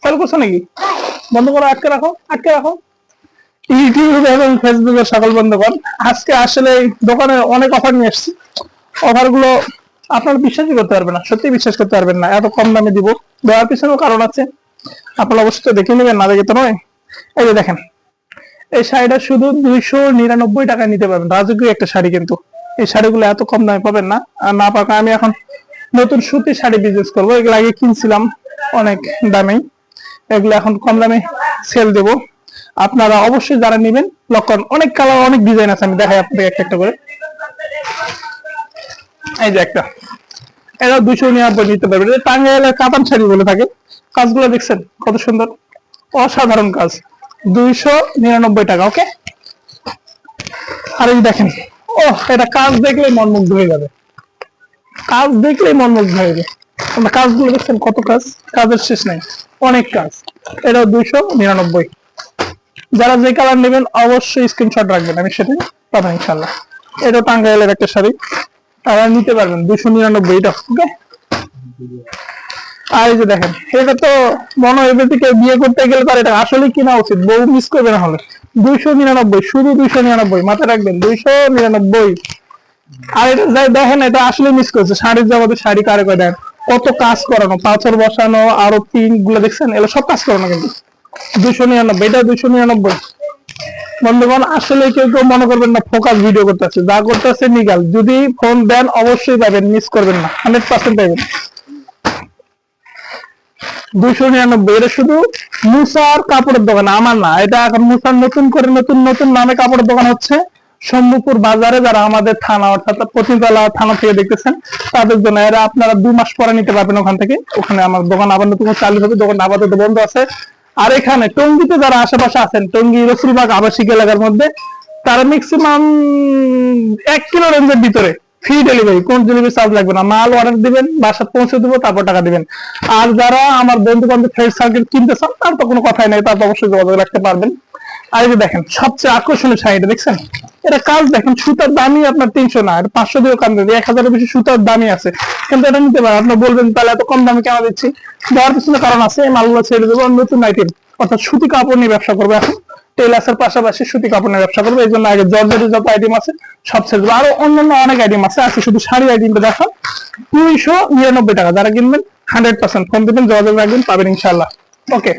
চালু করছো নাকি? বন্ধ করো, আটকে রাখো, আটকে রাখো। ইউটিউব এবং ফেসবুকের সকল বন্ধ কর। আজকে আসলে দোকানে অনেক অফার নিয়ে এসেছি। অফার গুলো আপনারা বিশ্বাসই করতে পারবেন না, সত্যি বিশ্বাস করতে পারবেন না, এত কম দামে দিব। দেওয়ার পিছনেও কারণ আছে, আপনারা অবশ্যই দেখে নেবেন, না দেখে তো নয়। এই যে দেখেন, এই শাড়িটা শুধু 299 টাকায় নিতে পারবেন। রাজকীয় একটা শাড়ি, কিন্তু এই শাড়িগুলো এত কম দামে পাবেন না। আর না পাকা আমি এখন নতুন সুতির শাড়ি বিজনেস করবো। এগুলো আগে কিনছিলাম অনেক দামে, এগুলো এখন কম দামে সেল দেব। আপনারা অবশ্যই যারা নেবেন লক্ষণ, অনেক কালার অনেক ডিজাইন আছে, আমি দেখাই আপনাদের একটা একটা করে। এই যে একটা, এটা 299 নিতে পারবেন। এটা টাঙ্গাইলের কাতান শাড়ি বলে থাকে। কাজগুলো দেখছেন কত সুন্দর, অসাধারণ কাজ। 299 টাকা। ওকে। আর এই দেখেন, ও এটা কাজ দেখলে মন মুগ্ধ হয়ে যাবে, কাজ দেখলেই মন মুগ্ধ হয়ে যাবে। আপনার কাজগুলো দেখছেন কত কাজ, কাজের শেষ নাই, অনেক কাজ। এটাও 299। যারা যে কালার নেবেন অবশ্যই স্ক্রিনশট রাখবেন, আমি সেটাই পাবেন ইনশাল্লাহ। এটা টাঙ্গাইলের একটা শাড়ি, তারা নিতে পারবেন 299 এটা। ওকে। আর এই যে দেখেন, এটা তো মনে হয় থেকে বিয়ে করতে গেলে তার এটা আসলে কিনা উচিত, বউ মিস করবে না হলে। 299, শুধু 299, মাথায় রাখবেন 299। আর এটা যাই দেখেন, এটা আসলে মিস করছে। শাড়ির জগতে শাড়ি কারে করে দেন, কত কাজ করানো, পাথর বসানো, আরো পিন গুলো দেখছেন, এগুলো সব কাজ করানো। কিন্তু 299, এটা 299। বন্ধুগণ আসলে কেউ কেউ মনে করবেন না ফোকাস ভিডিও করতেছে, যা করতেছে নিগাল। যদি ফোন দেন অবশ্যই পাবেন, মিস করবেন না, 100% পাবেন। 299, এটা শুধু মুসার কাপড়ের দোকান, আমার না। এটা এখন মুসার নতুন করে নতুন নতুন নামে কাপড়ের দোকান হচ্ছে শম্ভুপুর বাজারে। যারা আমাদের থানা অর্থাৎ পতিতলা থানা থেকে দেখতেছেন তাদের জন্য। এরা আপনারা 2 মাস পরে নিতে পারবেন ওখান থেকে। ওখানে আমার দোকান আবার নতুন চালু হবে, দোকান আপাতত বন্ধ আছে। আর এখানে টঙ্গীতে যারা আশেপাশে আছেন, টঙ্গী রসুলবাগ আবাসিক এলাকার মধ্যে, তারা ম্যাক্সিমাম 1 কিলো রেঞ্জের ভিতরে ফ্রি ডেলিভারি, কোন ডেলিভারি চার্জ লাগবে না। মাল অর্ডার দিবেন, বাসা পৌঁছে দেবো, তারপর টাকা দিবেন। আর যারা আমার বন্ধু বান্ধব ফ্রেন্ড সার্কেল কিনতে চান, তার তো কোনো কথাই নাই, তার তো অবশ্যই যোগাযোগ রাখতে পারবেন। আর এই যে দেখেন, সবচেয়ে আকর্ষণীয় শাড়িটা দেখছেন, এটা কাজ দেখেন, সুতার দামই আপনার 300 না, এটা 500 দিয়েও কাজ দেবে। 1000-এর বেশি সুতার দামই আছে, কিন্তু এটা নিতে পারেন। আপনি বলবেন তাহলে এত কম দামে কেন দিচ্ছি, দেওয়ার পিছনে কারণ আছে। মালগুলো ছেড়ে দেবো, নতুন আইটেম অর্থাৎ সুতি কাপড় নিয়ে ব্যবসা করবো এখন। টেলার্সের পাশাপাশি সুতি কাপড় নিয়ে ব্যবসা করবো। এই জন্য আগে জর্জেটের যত আইটেম আছে সব ছেড়ে দেবো। আরো অন্যান্য অনেক আইটেম আছে। আজকে শুধু শাড়ি আইটেমটা দেখো, 299 টাকা। যারা কিনবেন 100% ফোন দিবেন, যোগাযোগ রাখবেন, পাবেন ইনশাল্লাহ। ওকে।